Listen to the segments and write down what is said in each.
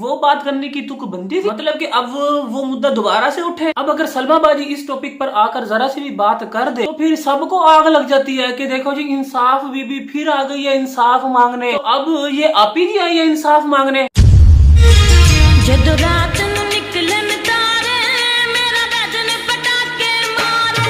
वो बात करने की तुक बनती थी? मतलब कि अब वो मुद्दा दोबारा से उठे। अब अगर सलमा बाजी इस टॉपिक पर आकर जरा सी भी बात कर दे तो फिर सबको आग लग जाती है कि देखो जी इंसाफ बीबी फिर आ गई है इंसाफ मांगने। तो अब ये आप ही आई है इंसाफ मांगने। जदों रात नूं निकलन तारे मेरा बदन पटाके मारे।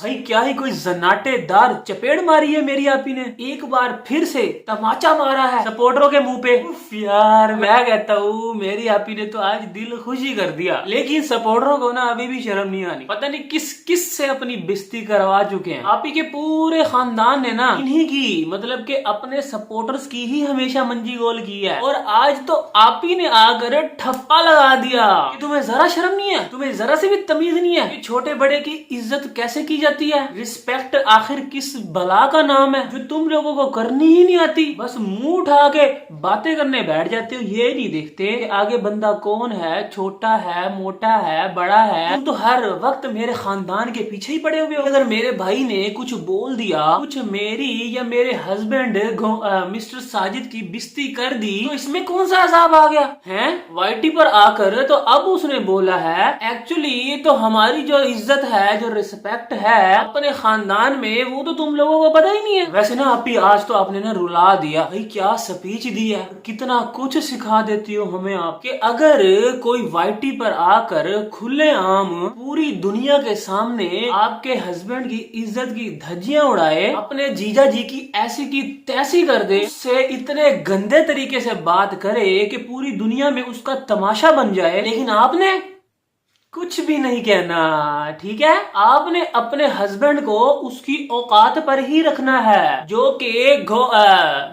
भाई क्या ही कोई जन्नाटेदार चपेड़ मारी है मेरी आपी ने। एक बार फिर से तमाचा मारा है सपोर्टरों के मुंह पे। यार मैं कहता हूँ मेरी आपी ने तो आज दिल खुशी कर दिया। लेकिन सपोर्टरों को ना अभी भी शर्म नहीं आनी। पता नहीं किस किस से अपनी बेइज्जती करवा चुके हैं। आपी के पूरे खानदान ने ना इन्हीं की मतलब के अपने सपोर्टर्स की ही हमेशा मंजी गोल की है। और आज तो आपी ने आकर ठप्पा लगा दिया कि तुम्हें जरा शर्म नहीं है, तुम्हें जरा से भी तमीज नहीं है कि छोटे बड़े की इज्जत कैसे की जाती है। रिस्पेक्ट आखिर किस बला का नाम है जो तुम लोगों को करनी ही नहीं आती। बस मुंह उठा के बातें करने बैठ जाते हो। ये नहीं देखते कि आगे बंदा कौन है, छोटा है, मोटा है, बड़ा है। तुम तो हर वक्त मेरे खानदान के पीछे ही पड़े हुए हो। अगर मेरे भाई ने कुछ बोल दिया, कुछ मेरी या मेरे हस्बैंड मिस्टर साजिद की बेइज्जती कर दी तो इसमें कौन सा अजाब आ गया है? वाईटी पर आकर तो अब उसने बोला है एक्चुअली तो हमारी जो इज्जत है, जो रिस्पेक्ट है अपने खानदान में, वो तो तुम लोगों को पता ही नहीं है। वैसे ना आपी आज तो आपने ना रुला दिया। भाई क्या स्पीच दी है, कितना कुछ सिखा देती हो हमें आप। कि अगर कोई वाईटी पर आकर खुलेआम पूरी दुनिया के सामने आपके हस्बैंड की इज्जत की धज्जियां उड़ाए, अपने जीजा जी की ऐसी की तैसी कर दे, उससे इतने गंदे तरीके से बात करे कि पूरी दुनिया में उसका तमाशा बन जाए, लेकिन आपने कुछ भी नहीं कहना। ठीक है, आपने अपने हस्बैंड को उसकी औकात पर ही रखना है, जो कि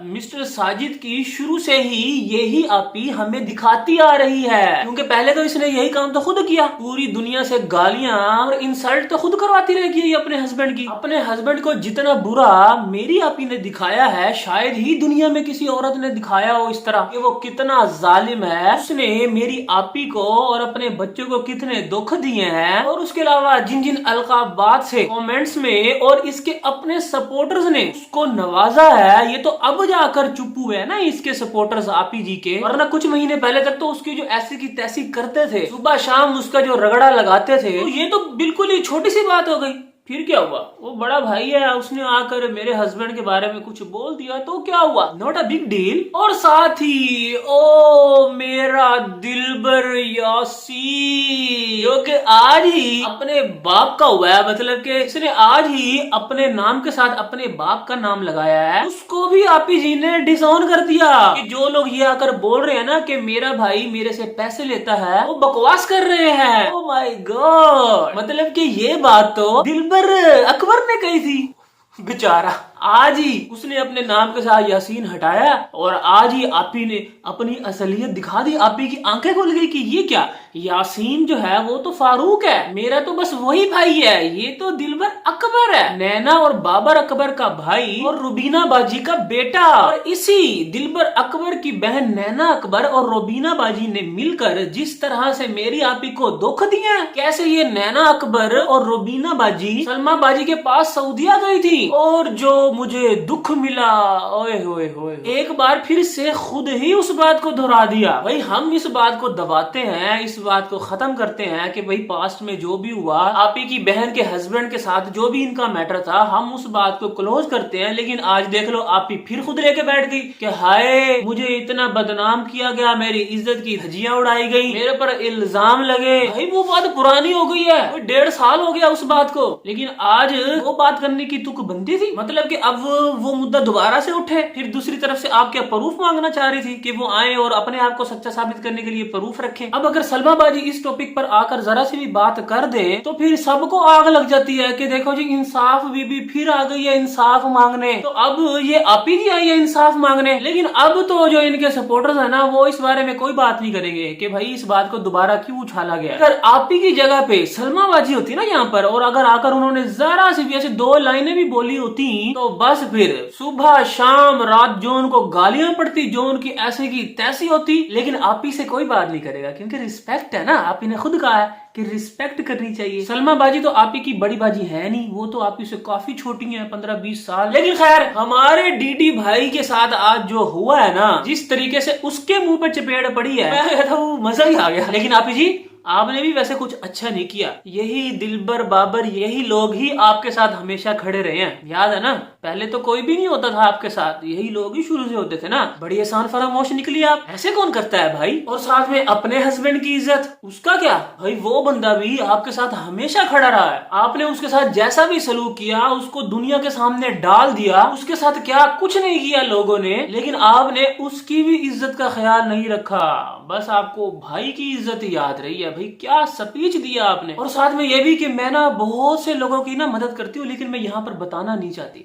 मिस्टर साजिद की शुरू से ही यही आपी हमें दिखाती आ रही है। क्योंकि पहले तो इसने यही काम तो खुद किया, पूरी दुनिया से गालियां और इंसल्ट तो खुद करवाती रहेगी अपने हस्बैंड की। अपने हस्बैंड को जितना बुरा मेरी आपी ने दिखाया है शायद ही दुनिया में किसी औरत ने दिखाया हो इस तरह कि वो कितना जालिम है। उसने मेरी आपी को और अपने बच्चों को कितने दुख दिए हैं। और उसके अलावा जिन जिन अलकाबात से कमेंट्स में और इसके अपने सपोर्टर्स ने उसको नवाजा है, ये तो अब जाकर चुप हुए हैं ना इसके सपोर्टर्स आपी जी के। वरना कुछ महीने पहले तक तो उसकी जो ऐसी की तैसी करते थे, सुबह शाम उसका जो रगड़ा लगाते थे, तो ये तो बिल्कुल ही छोटी सी बात हो गई। फिर क्या हुआ, वो बड़ा भाई है, उसने आकर मेरे हस्बैंड के बारे में कुछ बोल दिया तो क्या हुआ, नॉट अ बिग डील। और साथ ही ओ मेरा दिलबर यासीन, जो कि आज ही अपने बाप का हुआ है, मतलब कि इसने आज ही अपने नाम के साथ अपने बाप का नाम लगाया है, उसको भी आपी जी ने डिसऑन कर दिया। कि जो लोग ये आकर बोल रहे हैं ना कि मेरा भाई मेरे से पैसे लेता है, वो बकवास कर रहे हैं। ओ माय गॉड, मतलब कि ये बात तो दिलबर अकबर ने कही थी। बेचारा आज ही उसने अपने नाम के साथ यासीन हटाया और आज ही आपी ने अपनी असलियत दिखा दी। आपी की आंखें खुल गई कि ये क्या, यासीन जो है वो तो फारूक है, मेरा तो बस वही भाई है, ये तो दिलबर अकबर है, नैना और बाबर अकबर का भाई और रुबीना बाजी का बेटा। और इसी दिलबर अकबर की बहन नैना अकबर और रुबीना बाजी ने मिलकर जिस तरह से मेरी आपी को दुख दिया, कैसे ये नैना अकबर और रुबीना बाजी सलमा बाजी के पास सऊदिया गई थी और जो मुझे दुख मिला, ओए होए होए, एक बार फिर से खुद ही उस बात को दोहरा दिया। भाई हम इस बात को दबाते हैं, इस बात को खत्म करते हैं कि भाई पास्ट में जो भी हुआ, आपी की बहन के हस्बैंड के साथ जो भी इनका मैटर था, हम उस बात को क्लोज करते हैं। लेकिन आज देख लो आपी फिर खुद लेके बैठ गई कि हाय मुझे इतना बदनाम किया गया, मेरी इज्जत की धज्जियां उड़ाई गई, मेरे पर इल्जाम लगे। भाई वो बात पुरानी हो गई है, 1.5 साल हो गया उस बात को, लेकिन आज वो बात करने की तुक बनती थी। मतलब कि अब वो मुद्दा दोबारा से उठे। फिर दूसरी तरफ से आप क्या प्रूफ मांगना चाह रही थी कि वो आए और अपने आप को सच्चा साबित करने के लिए प्रूफ रखें। अब अगर सलमा बाजी इस टॉपिक पर आकर जरा सी भी बात कर दे तो फिर सबको आग लग जाती है कि देखो जी इंसाफ बीबी फिर आ गई है इंसाफ मांगने। तो अब ये आपी जी आई है इंसाफ मांगने। लेकिन अब तो जो इनके सपोर्टर्स है ना, वो इस बारे में कोई बात नहीं करेंगे कि भाई इस बात को दोबारा क्यों उछाला गया। अगर आपी की जगह पे सलमा बाजी होती ना यहाँ पर, और अगर आकर उन्होंने जरा सी भी ऐसे 2 लाइनें भी बोली होती तो बस फिर सुबह शाम रात जो उनको गालियां पड़ती, जो उनकी ऐसे की तैसी होती। लेकिन आपी से कोई बात नहीं करेगा क्योंकि रिस्पेक्ट रिस्पेक्ट है ना, आप इन्हें खुद कहा है कि रिस्पेक्ट करनी चाहिए। सलमा बाजी तो आप ही की बड़ी बाजी है नहीं, वो तो आप ही से काफी छोटी है, 15-20 साल। लेकिन खैर, हमारे डीडी भाई के साथ आज जो हुआ है ना, जिस तरीके से उसके मुंह पे चपेट पड़ी है, मैं कहता हूँ मजा ही आ गया। लेकिन आप ही जी, आपने भी वैसे कुछ अच्छा नहीं किया। यही दिलबर बाबर, यही लोग ही आपके साथ हमेशा खड़े रहे हैं, याद है ना? पहले तो कोई भी नहीं होता था आपके साथ, यही लोग ही शुरू से होते थे ना। बड़ी आसान फरामोश निकली आप, ऐसे कौन करता है भाई? और साथ में अपने हस्बैंड की इज्जत, उसका क्या भाई? वो बंदा भी आपके साथ हमेशा खड़ा रहा है, आपने उसके साथ जैसा भी सलूक किया उसको दुनिया के सामने डाल दिया। उसके साथ क्या कुछ नहीं किया लोगों ने, लेकिन आपने उसकी भी इज्जत का ख्याल नहीं रखा। बस आपको भाई की इज्जत याद रही है। भाई क्या स्पीच दिया आपने। और साथ में ये भी कि मैं ना बहुत से लोगों की ना मदद करती हूँ, लेकिन मैं यहाँ पर बताना नहीं चाहती।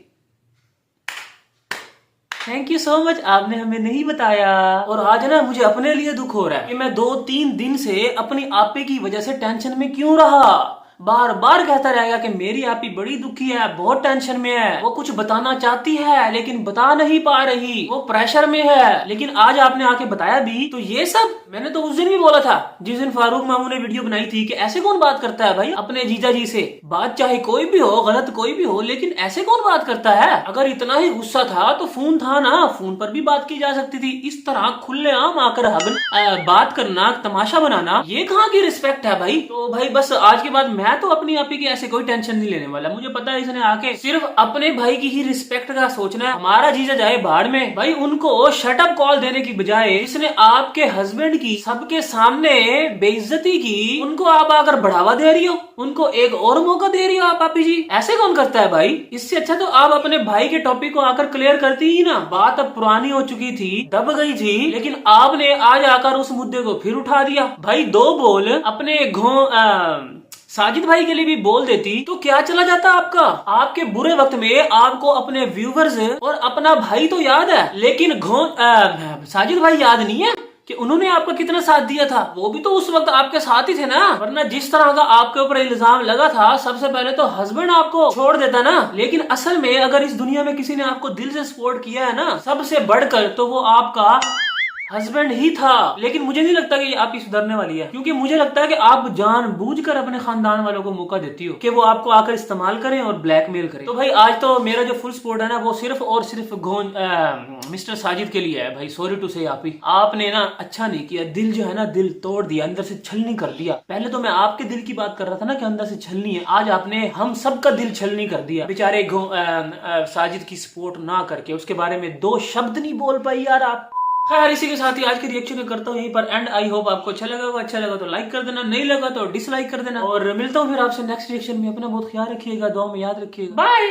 थैंक यू सो मच, आपने हमें नहीं बताया। और आज ना मुझे अपने लिए दुख हो रहा है कि मैं 2-3 दिन से अपनी आपे की वजह से टेंशन में क्यों रहा। बार बार कहता रहेगा कि मेरी आपी बड़ी दुखी है, बहुत टेंशन में है, वो कुछ बताना चाहती है लेकिन बता नहीं पा रही, वो प्रेशर में है। लेकिन आज आपने आके बताया भी, तो ये सब मैंने तो उस दिन भी बोला था, जिस दिन फारूक मामू ने वीडियो बनाई थी, कि ऐसे कौन बात करता है भाई अपने जीजा जी से। बात चाहे कोई भी हो, गलत कोई भी हो, लेकिन ऐसे कौन बात करता है? अगर इतना ही गुस्सा था तो फोन था ना, फोन पर भी बात की जा सकती थी। इस तरह खुलेआम आकर बात करना, तमाशा बनाना, ये कहाँ की रिस्पेक्ट है भाई? तो भाई बस आज के बाद मैं तो अपनी आपी की ऐसे कोई टेंशन नहीं लेने वाला। मुझे पता है इसने आके सिर्फ अपने भाई की ही रिस्पेक्ट का सोचना है। हमारा जीजा जाए बाढ़ में भाई, उनको शट अप कॉल देने की बजाय इसने आपके हस्बैंड की सबके सामने बेइज्जती की, उनको आप आकर बढ़ावा दे रही हो, उनको एक और मौका दे रही हो आप आपी जी। ऐसे कौन करता है भाई? इससे अच्छा तो आप अपने भाई के टॉपिक को आकर क्लियर करती ही ना। बात अब पुरानी हो चुकी थी, दब गई थी, लेकिन आपने आज आकर उस मुद्दे को फिर उठा दिया। भाई 2 बोल अपने साजिद भाई के लिए भी बोल देती तो क्या चला जाता आपका? आपके बुरे वक्त में आपको अपने व्यूवर्स और अपना भाई तो याद है, लेकिन साजिद भाई याद नहीं है कि उन्होंने आपका कितना साथ दिया था। वो भी तो उस वक्त आपके साथ ही थे ना, वरना जिस तरह का आपके ऊपर इल्जाम लगा था, सबसे पहले तो हस्बैंड आपको छोड़ देता ना। लेकिन असल में अगर इस दुनिया में किसी ने आपको दिल से सपोर्ट किया है ना, सबसे बढ़कर, तो वो आपका हस्बैंड ही था। लेकिन मुझे नहीं लगता कि आप ही सुधरने वाली है, क्योंकि मुझे लगता है कि आप जानबूझकर अपने खानदान वालों को मौका देती हो कि वो आपको आकर इस्तेमाल करें और ब्लैकमेल करें। तो भाई आज तो मेरा जो फुल सपोर्ट है ना, वो सिर्फ और सिर्फ मिस्टर साजिद के लिए है भाई। सॉरी टू से आपने ना अच्छा नहीं किया, दिल जो है ना, दिल तोड़ दिया, अंदर से छलनी कर दिया। पहले तो मैं आपके दिल की बात कर रहा था ना कि अंदर से छलनी है, आज आपने हम सबका दिल छलनी कर दिया। बेचारे साजिद की सपोर्ट ना करके उसके बारे में 2 शब्द नहीं बोल पाई यार आप। खैर इसी के साथ ही आज के रिएक्शन करता हूँ यहीं पर एंड। आई होप आपको अच्छा लगा होगा, अच्छा लगा तो लाइक कर देना, नहीं लगा तो डिसलाइक कर देना। और मिलता हूँ फिर आपसे नेक्स्ट रिएक्शन में। अपना बहुत ख्याल रखिएगा, दुआ में याद रखिएगा। बाय।